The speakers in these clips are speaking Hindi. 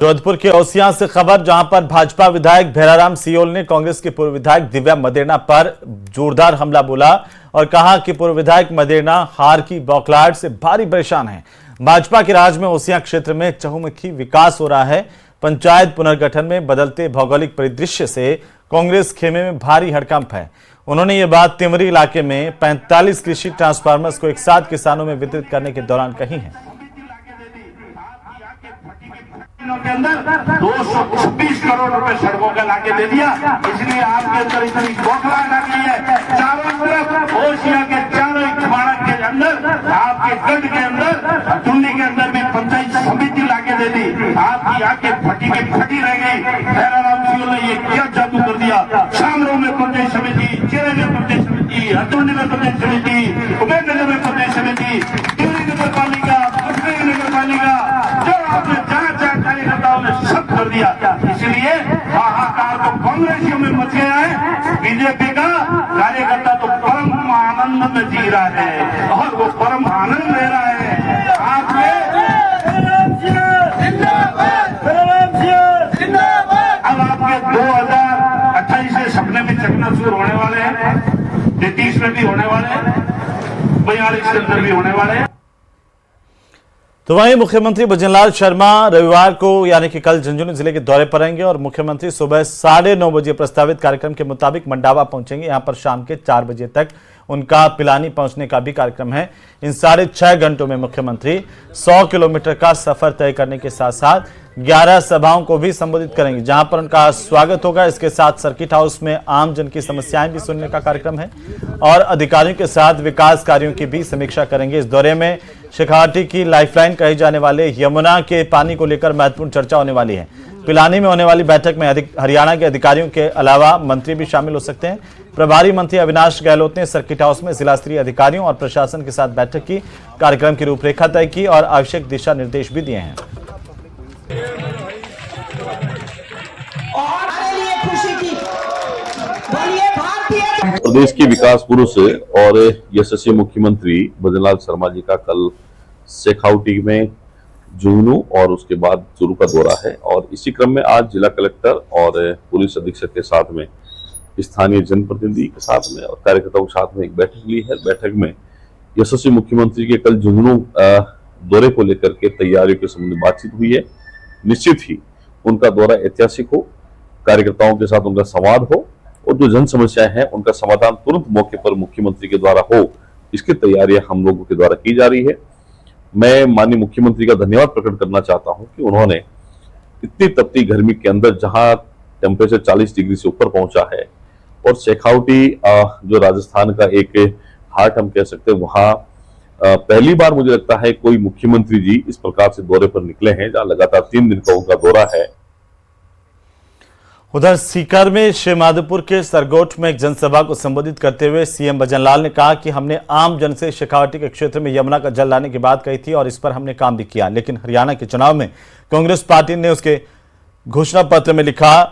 जोधपुर के ओसियां से खबर, जहां पर भाजपा विधायक भैराराम सियोल ने कांग्रेस के पूर्व विधायक दिव्या मदेरणा पर जोरदार हमला बोला और कहा कि पूर्व विधायक मदेरणा हार की बौखलाहट से भारी परेशान है। भाजपा के राज में ओसियां क्षेत्र में चहुमुखी विकास हो रहा है। पंचायत पुनर्गठन में बदलते भौगोलिक परिदृश्य से कांग्रेस खेमे में भारी हड़कंप है। उन्होंने ये बात तिमरी इलाके में 45 कृषि ट्रांसफार्मर्स को एक साथ किसानों में वितरित करने के दौरान कही है। के अंदर 226 करोड़ रुपए सड़कों का लाके दे दिया, इसलिए आपके अंदर इतनी बौखलाहट आ गई है। चारों तरफ ओसिया के चारों बाड़ा के अंदर, आपके गढ़ के अंदर, चुन्नी के अंदर भी पंचायत समिति लाके दे दी। आपकी आंखें फटी के फटी रह गई। भैराराम सियोल ने ये क्या जादू कर दिया। शामरों में पंचायत समिति, चेरे में पंचायत समिति, हथौड़ी में पंचायत समिति, उमेदनगर में पंचायत समिति, टिहरी नगर पालिका, नगर पालिका, जो आपने कार्यकर्ताओं ने सब कर दिया। इसलिए हाहाकार तो कांग्रेसियों में मच गया है। बीजेपी का कार्यकर्ता तो परम आनंद में जी रहा है और वो परम आनंद ले रहा है। आपने अब आपके 2028 से सपने भी चकना शुरू होने वाले हैं, 33 में भी होने वाले हैं, 42 के अंदर भी होने वाले हैं। तो वहीं मुख्यमंत्री भजनलाल शर्मा रविवार को यानी कि कल झुंझुनू जिले के दौरे पर आएंगे और मुख्यमंत्री सुबह 9:30 बजे प्रस्तावित कार्यक्रम के मुताबिक मंडावा पहुंचेंगे। यहां पर शाम के 4 बजे तक उनका पिलानी पहुंचने का भी कार्यक्रम है। इन 6.5 घंटों में मुख्यमंत्री 100 किलोमीटर का सफर तय करने के साथ साथ 11 सभाओं को भी संबोधित करेंगे, जहां पर उनका स्वागत होगा। इसके साथ सर्किट हाउस में आम जन की समस्याएं भी सुनने का कार्यक्रम है और अधिकारियों के साथ विकास कार्यों की भी समीक्षा करेंगे। इस दौरे में शेखावाटी की लाइफलाइन कहे जाने वाले यमुना के पानी को लेकर महत्वपूर्ण चर्चा होने वाली है। पिलानी में होने वाली बैठक में हरियाणा के अधिकारियों के अलावा मंत्री भी शामिल हो सकते हैं। प्रभारी मंत्री अविनाश गहलोत ने सर्किट हाउस में जिला स्तरीय अधिकारियों और प्रशासन के साथ बैठक की, कार्यक्रम की रूपरेखा तय की और आवश्यक दिशा निर्देश भी दिए हैं। प्रदेश के विकास पुरुष और यशस्वी मुख्यमंत्री भजनलाल शर्मा जी का कल शेखावाटी में झुंझुनू और उसके बाद चूरू का दौरा है और इसी क्रम में आज जिला कलेक्टर और पुलिस अधीक्षक के साथ में स्थानीय जनप्रतिनिधि के साथ में और कार्यकर्ताओं के साथ में एक बैठक ली है। बैठक में यशस्वी मुख्यमंत्री के कल झुंझुनू दौरे को लेकर के तैयारियों के संबंध में बातचीत हुई है। निश्चित ही उनका दौरा ऐतिहासिक हो, कार्यकर्ताओं के साथ उनका संवाद हो और जो जन समस्याएं हैं उनका समाधान तुरंत मौके पर मुख्यमंत्री के द्वारा हो, इसकी तैयारियां हम लोगों के द्वारा की जा रही है। मैं माननीय मुख्यमंत्री का धन्यवाद प्रकट करना चाहता हूं कि उन्होंने इतनी तपती गर्मी के अंदर जहां टेम्परेचर 40 डिग्री से ऊपर पहुंचा है और शेखावाटी जो राजस्थान का एक हार्ट हम कह सकते हैं, वहां पहली बार मुझे लगता है कोई मुख्यमंत्री जी इस प्रकार से दौरे पर निकले हैं, जहां लगातार 3 दिन का उनका दौरा है। उधर सीकर में श्रीमाधोपुर के सरगोट में एक जनसभा को संबोधित करते हुए सीएम भजनलाल ने कहा कि हमने आम जन से शेखावाटी के क्षेत्र में यमुना का जल लाने की बात कही थी और इस पर हमने काम भी किया, लेकिन हरियाणा के चुनाव में कांग्रेस पार्टी ने उसके घोषणा पत्र में लिखा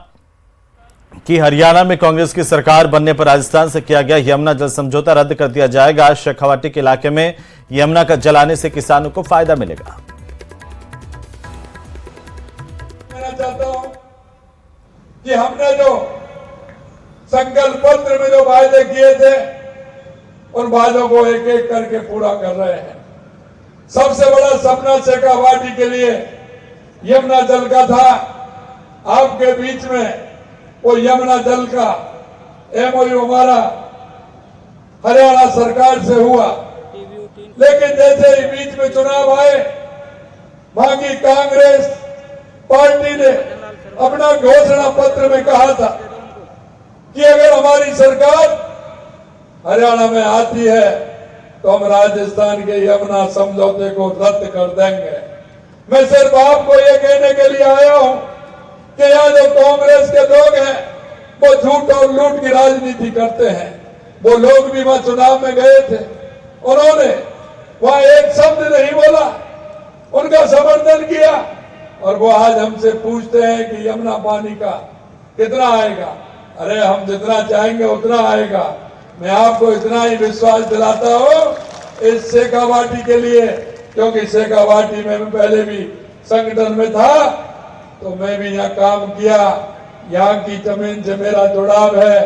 कि हरियाणा में कांग्रेस की सरकार बनने पर राजस्थान से किया गया यमुना जल समझौता रद्द कर दिया जाएगा। शेखावाटी के इलाके में यमुना का जल आने से किसानों को फायदा मिलेगा। कि हमने जो संकल्प पत्र में जो वायदे किए थे उन वादों को एक एक करके पूरा कर रहे हैं। सबसे बड़ा सपना शेखावाटी के लिए यमुना जल का था। आपके बीच में वो यमुना जल का एमओयू हमारा हरियाणा सरकार से हुआ, लेकिन जैसे ही बीच में चुनाव आए, वहां की कांग्रेस पार्टी ने अपना घोषणा पत्र में कहा था कि अगर हमारी सरकार हरियाणा में आती है तो हम राजस्थान के यमुना समझौते को रद्द कर देंगे। मैं सिर्फ आपको ये कहने के लिए आया हूं कि यहाँ जो कांग्रेस के लोग हैं वो झूठ और लूट की राजनीति करते हैं। वो लोग भी वहां चुनाव में गए थे, उन्होंने वहां एक शब्द नहीं बोला, उनका समर्थन किया और वो आज हमसे पूछते हैं कि यमुना पानी का कितना आएगा। अरे हम जितना चाहेंगे उतना आएगा। मैं आपको इतना ही विश्वास दिलाता हूं इस शेखावाटी के लिए, क्योंकि शेखावाटी में मैं पहले भी संगठन में था तो मैं भी यहाँ काम किया। यहाँ की जमीन से मेरा जुड़ाव है।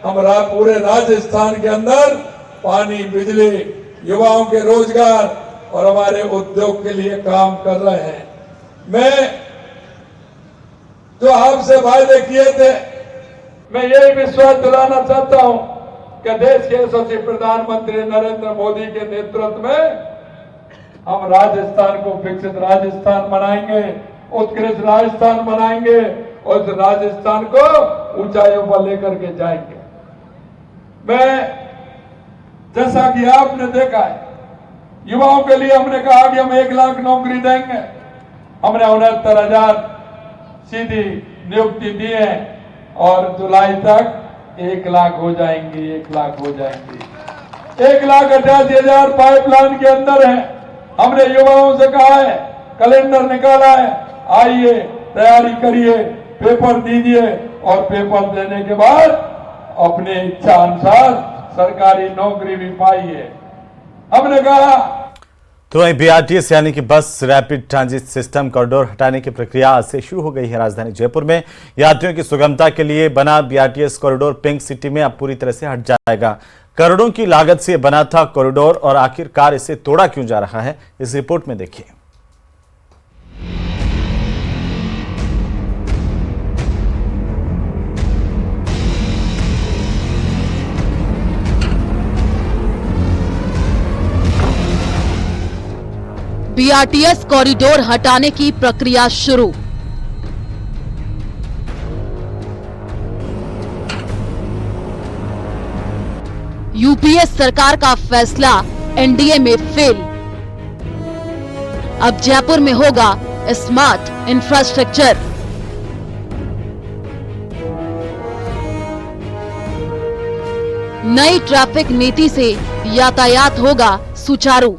हम पूरे राजस्थान के अंदर पानी, बिजली, युवाओं के रोजगार और हमारे उद्योग के लिए काम कर रहे हैं। मैं जो आपसे वायदे किए थे, मैं यही विश्वास दिलाना चाहता हूं कि देश के यशस्वी प्रधानमंत्री नरेंद्र मोदी के नेतृत्व में हम राजस्थान को विकसित राजस्थान बनाएंगे, उत्कृष्ट राजस्थान बनाएंगे और उस राजस्थान को ऊंचाइयों पर लेकर के जाएंगे। मैं, जैसा कि आपने देखा है, युवाओं के लिए हमने कहा कि हम 1 लाख नौकरी देंगे। हमने 69,000 सीधी नियुक्ति दी है और जुलाई तक 1 लाख हो जाएंगी, 1 लाख हो जाएंगी। 1,88,000 पाइपलाइन के अंदर है। हमने युवाओं से कहा है, कैलेंडर निकाला है, आइए तैयारी करिए, पेपर दीजिए और पेपर देने के बाद अपने इच्छा अनुसार सरकारी नौकरी भी पाइए। हमने कहा। तो वहीं बीआरटीएस यानी कि बस रैपिड ट्रांजिट सिस्टम कॉरिडोर हटाने की प्रक्रिया आज से शुरू हो गई है। राजधानी जयपुर में यात्रियों की सुगमता के लिए बना बीआरटीएस कॉरिडोर पिंक सिटी में अब पूरी तरह से हट जाएगा। करोड़ों की लागत से बना था कॉरिडोर और आखिरकार इसे तोड़ा क्यों जा रहा है, इस रिपोर्ट में देखिए। बीआरटीएस कॉरिडोर हटाने की प्रक्रिया शुरू। यूपीए सरकार का फैसला एनडीए में फेल। अब जयपुर में होगा स्मार्ट इंफ्रास्ट्रक्चर। नई ट्रैफिक नीति से यातायात होगा सुचारू।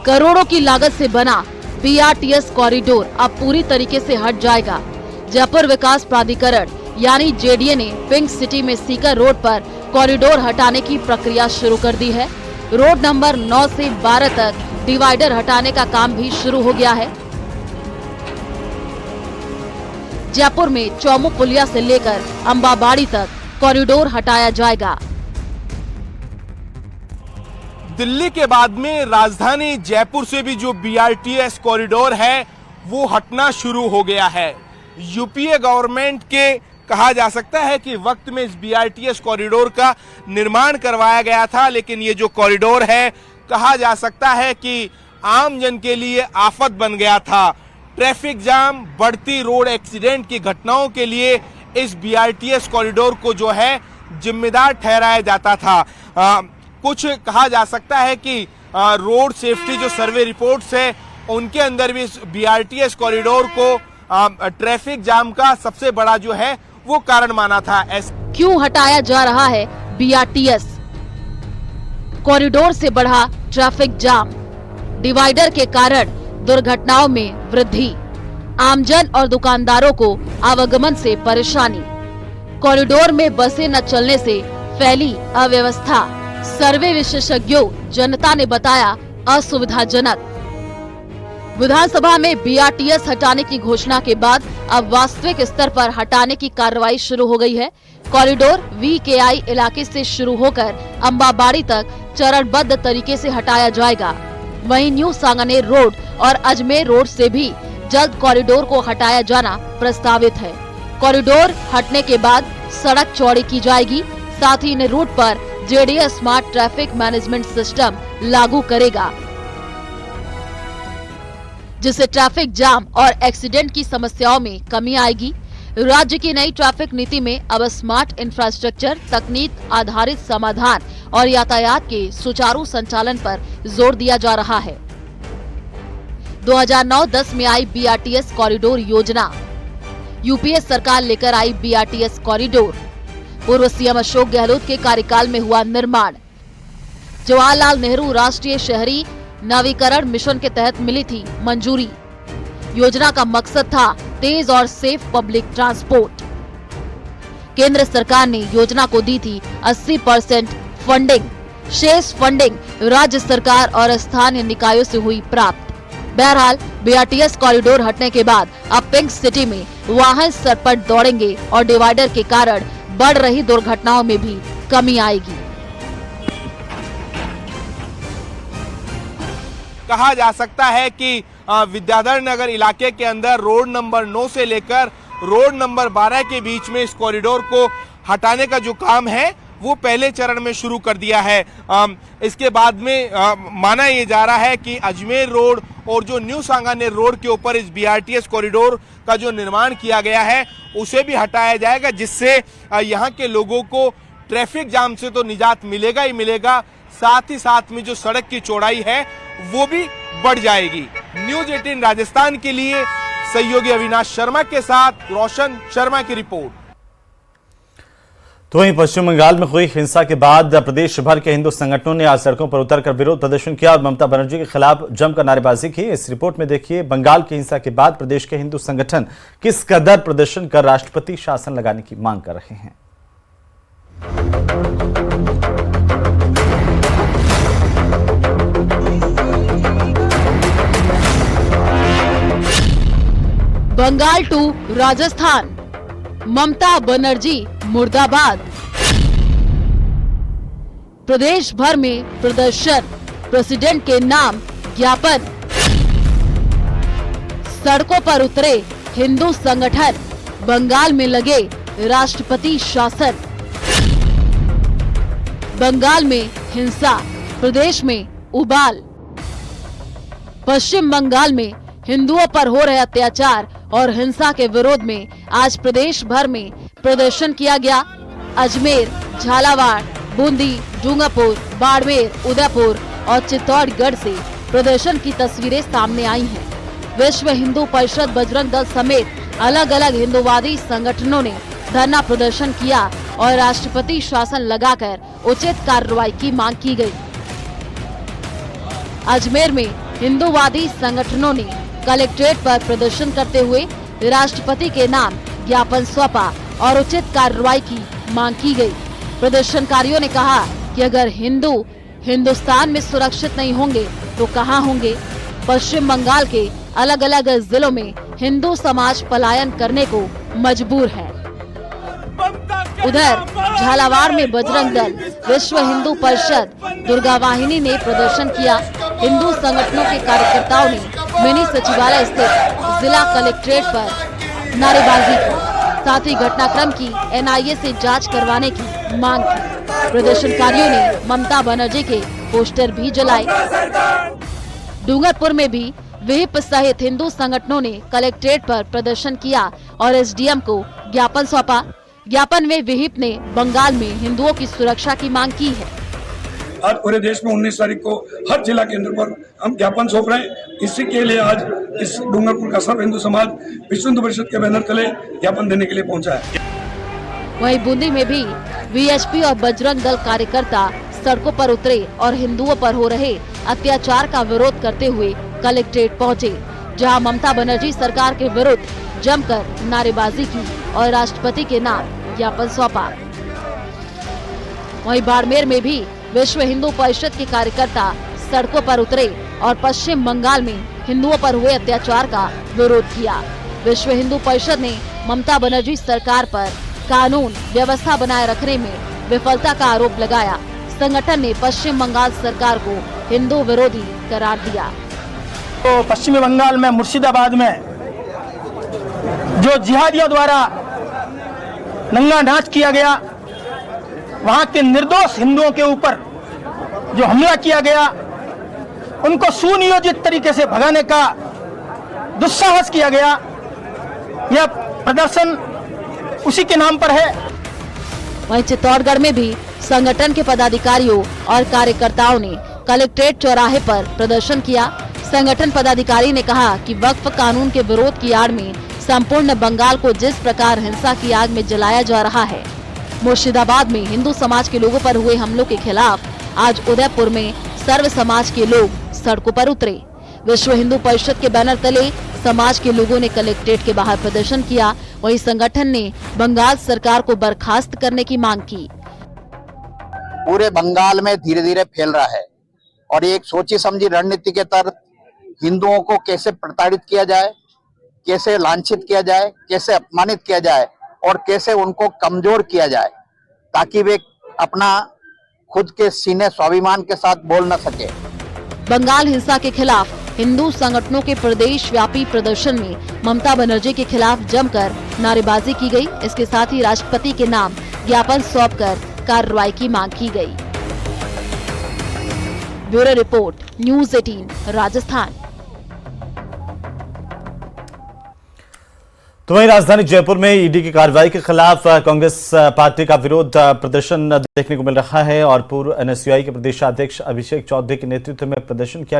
करोड़ों की लागत से बना बीआरटीएस कॉरिडोर अब पूरी तरीके से हट जाएगा। जयपुर विकास प्राधिकरण यानी जेडीए ने पिंक सिटी में सीकर रोड पर कॉरिडोर हटाने की प्रक्रिया शुरू कर दी है। रोड नंबर 9 से 12 तक डिवाइडर हटाने का काम भी शुरू हो गया है। जयपुर में चौमुख पुलिया से लेकर अंबाबाड़ी तक कॉरिडोर हटाया जाएगा। दिल्ली के बाद में राजधानी जयपुर से भी जो बीआरटीएस कॉरिडोर है वो हटना शुरू हो गया है। यूपीए गवर्नमेंट के कहा जा सकता है कि वक्त में इस बीआरटीएस कॉरिडोर का निर्माण करवाया गया था, लेकिन ये जो कॉरिडोर है कहा जा सकता है कि आम जन के लिए आफत बन गया था। ट्रैफिक जाम, बढ़ती रोड एक्सीडेंट की घटनाओं के लिए इस बीआरटीएस कॉरिडोर को जो है जिम्मेदार ठहराया जाता था। कुछ कहा जा सकता है कि रोड सेफ्टी जो सर्वे रिपोर्ट्स है उनके अंदर भी इस बीआरटीएस कॉरिडोर को ट्रैफिक जाम का सबसे बड़ा जो है वो कारण माना था। क्यों हटाया जा रहा है बीआरटीएस कॉरिडोर से बढ़ा ट्रैफिक जाम, डिवाइडर के कारण दुर्घटनाओं में वृद्धि, आमजन और दुकानदारों को आवागमन से परेशानी, कॉरिडोर में बसें न चलने से फैली अव्यवस्था। सर्वे विशेषज्ञों जनता ने बताया असुविधाजनक। विधानसभा में बीआरटीएस हटाने की घोषणा के बाद अब वास्तविक स्तर पर हटाने की कार्रवाई शुरू हो गई है। कॉरिडोर वीकेआई इलाके से शुरू होकर अंबाबाड़ी तक चरणबद्ध तरीके से हटाया जाएगा। वहीं न्यू सांगानेर रोड और अजमेर रोड से भी जल्द कॉरिडोर को हटाया जाना प्रस्तावित है। कॉरिडोर हटने के बाद सड़क चौड़ी की जाएगी। साथ ही इन रूट पर JDA smart traffic management system लागू करेगा, जिससे ट्रैफिक जाम और एक्सीडेंट की समस्याओं में कमी आएगी। राज्य की नई ट्रैफिक नीति में अब स्मार्ट इंफ्रास्ट्रक्चर, तकनीक आधारित समाधान और यातायात के सुचारू संचालन पर जोर दिया जा रहा है। 2009-10 में आई बीआरटीएस कॉरिडोर योजना, यूपीए सरकार लेकर आई बीआरटीएस कॉरिडोर। पूर्व सीएम अशोक गहलोत के कार्यकाल में हुआ निर्माण। जवाहरलाल नेहरू राष्ट्रीय शहरी नवीकरण मिशन के तहत मिली थी मंजूरी। योजना का मकसद था तेज और सेफ पब्लिक ट्रांसपोर्ट। केंद्र सरकार ने योजना को दी थी 80% फंडिंग। शेष फंडिंग राज्य सरकार और स्थानीय निकायों से हुई प्राप्त। बहरहाल बीआरटीएस कॉरिडोर हटने के बाद अब पिंक सिटी में वाहन सरपट दौड़ेंगे और डिवाइडर के कारण बढ़ रही दुर्घटनाओं में भी कमी आएगी। कहा जा सकता है कि विद्याधर नगर इलाके के अंदर रोड नंबर 9 से लेकर रोड नंबर 12 के बीच में इस कॉरिडोर को हटाने का जो काम है वो पहले चरण में शुरू कर दिया है। इसके बाद में माना ये जा रहा है कि अजमेर रोड और जो न्यू सांगानेर रोड के ऊपर इस बीआरटीएस कॉरिडोर का जो निर्माण किया गया है उसे भी हटाया जाएगा, जिससे यहाँ के लोगों को ट्रैफिक जाम से तो निजात मिलेगा ही मिलेगा, साथ ही साथ में जो सड़क की चौड़ाई है वो भी बढ़ जाएगी। न्यूज 18 राजस्थान के लिए सहयोगी अविनाश शर्मा के साथ रोशन शर्मा की रिपोर्ट। तो वहीं पश्चिम बंगाल में हुई हिंसा के बाद प्रदेश भर के हिंदू संगठनों ने आज सड़कों पर उतरकर विरोध प्रदर्शन किया और ममता बनर्जी के खिलाफ जमकर नारेबाजी की। इस रिपोर्ट में देखिए बंगाल की हिंसा के बाद प्रदेश के हिंदू संगठन किस कदर प्रदर्शन कर राष्ट्रपति शासन लगाने की मांग कर रहे हैं। बंगाल टू राजस्थान, ममता बनर्जी मुर्दाबाद। प्रदेश भर में प्रदर्शन, प्रेसिडेंट के नाम ज्ञापन। सड़कों पर उतरे हिंदू संगठन, बंगाल में लगे राष्ट्रपति शासन। बंगाल में हिंसा, प्रदेश में उबाल। पश्चिम बंगाल में हिंदुओं पर हो रहे अत्याचार और हिंसा के विरोध में आज प्रदेश भर में प्रदर्शन किया गया। अजमेर, झालावाड़, बूंदी, डूंगरपुर, बाड़मेर, उदयपुर और चित्तौड़गढ़ से प्रदर्शन की तस्वीरें सामने आई हैं। विश्व हिंदू परिषद, बजरंग दल समेत अलग अलग हिंदूवादी संगठनों ने धरना प्रदर्शन किया और राष्ट्रपति शासन लगाकर उचित कार्रवाई की मांग की गई। अजमेर में हिंदूवादी संगठनों ने कलेक्ट्रेट पर प्रदर्शन करते हुए राष्ट्रपति के नाम ज्ञापन सौंपा और उचित कार्रवाई की मांग की गई। प्रदर्शनकारियों ने कहा कि अगर हिंदू हिंदुस्तान में सुरक्षित नहीं होंगे तो कहां होंगे। पश्चिम बंगाल के अलग अलग जिलों में हिंदू समाज पलायन करने को मजबूर है। उधर झालावाड़ में बजरंग दल, विश्व हिंदू परिषद, दुर्गा वाहिनी ने प्रदर्शन किया। हिंदू संगठनों के कार्यकर्ताओं ने मिनी सचिवालय स्थित जिला कलेक्ट्रेट पर नारेबाजी की, साथ ही घटनाक्रम की एनआईए से जांच करवाने की मांग की। प्रदर्शनकारियों ने ममता बनर्जी के पोस्टर भी जलाए। डूंगरपुर में भी विहिप सहित हिंदू संगठनों ने कलेक्ट्रेट पर प्रदर्शन किया और एसडीएम को ज्ञापन सौंपा। ज्ञापन में विहिप ने बंगाल में हिंदुओं की सुरक्षा की मांग की है। आज पूरे देश में 19 तारीख को हर जिला केंद्र पर हम ज्ञापन सौंप रहे हैं। इसी के लिए आज इस डूंगरपुर का सर्व हिंदू समाज विश्व हिंदू परिषद के बैनर तले ज्ञापन देने के लिए पहुंचा है। वहीं बूंदी में भी वीएचपी और बजरंग दल कार्यकर्ता सड़कों पर उतरे और हिंदुओं पर हो रहे अत्याचार का विरोध करते हुए कलेक्ट्रेट पहुंचे, जहां ममता बनर्जी सरकार के विरुद्ध जमकर नारेबाजी की और राष्ट्रपति के नाम ज्ञापन सौंपा। वहीं बाड़मेर में भी विश्व हिंदू परिषद के कार्यकर्ता सड़कों पर उतरे और पश्चिम बंगाल में हिंदुओं पर हुए अत्याचार का विरोध किया। विश्व हिंदू परिषद ने ममता बनर्जी सरकार पर कानून व्यवस्था बनाए रखने में विफलता का आरोप लगाया। संगठन ने पश्चिम बंगाल सरकार को हिंदू विरोधी करार दिया। तो पश्चिमी बंगाल में मुर्शिदाबाद में जो जिहादियों द्वारा नंगा नाच किया गया, वहां के निर्दोष हिंदुओं के ऊपर जो हमला किया गया, उनको सुनियोजित तरीके से भगाने का दुस्साहस किया गया। यह प्रदर्शन उसी के नाम पर है। वहीं चित्तौड़गढ़ में भी संगठन के पदाधिकारियों और कार्यकर्ताओं ने कलेक्ट्रेट चौराहे पर प्रदर्शन किया। संगठन पदाधिकारी ने कहा कि वक्फ कानून के विरोध की आड़ में संपूर्ण बंगाल को जिस प्रकार हिंसा की आग में जलाया जा रहा है, मुर्शिदाबाद में हिंदू समाज के लोगों पर हुए हमलों के खिलाफ आज उदयपुर में सर्व समाज के लोग सड़कों पर उतरे। विश्व हिंदू परिषद के बैनर तले समाज के लोगों ने कलेक्ट्रेट के बाहर प्रदर्शन किया। वहीं संगठन ने बंगाल सरकार को बर्खास्त करने की मांग की। पूरे बंगाल में धीरे धीरे फैल रहा है और एक सोची समझी रणनीति के तहत हिंदुओं को कैसे प्रताड़ित किया जाए, कैसे लांछित किया जाए, कैसे अपमानित किया जाए और कैसे उनको कमजोर किया जाए ताकि वे अपना खुद के सीने स्वाभिमान के साथ बोल न सके। बंगाल हिंसा के खिलाफ हिंदू संगठनों के प्रदेश व्यापी प्रदर्शन में ममता बनर्जी के खिलाफ जमकर नारेबाजी की गई। इसके साथ ही राष्ट्रपति के नाम ज्ञापन सौंपकर कार्रवाई की मांग की गई। Bureau report, news 18 Rajasthan. तो वहीं राजधानी जयपुर में ईडी की कार्रवाई के खिलाफ कांग्रेस पार्टी का विरोध प्रदर्शन देखने को मिल रहा है और पूर्व एनएसयूआई के प्रदेशाध्यक्ष अभिषेक चौधरी के नेतृत्व में प्रदर्शन किया गया।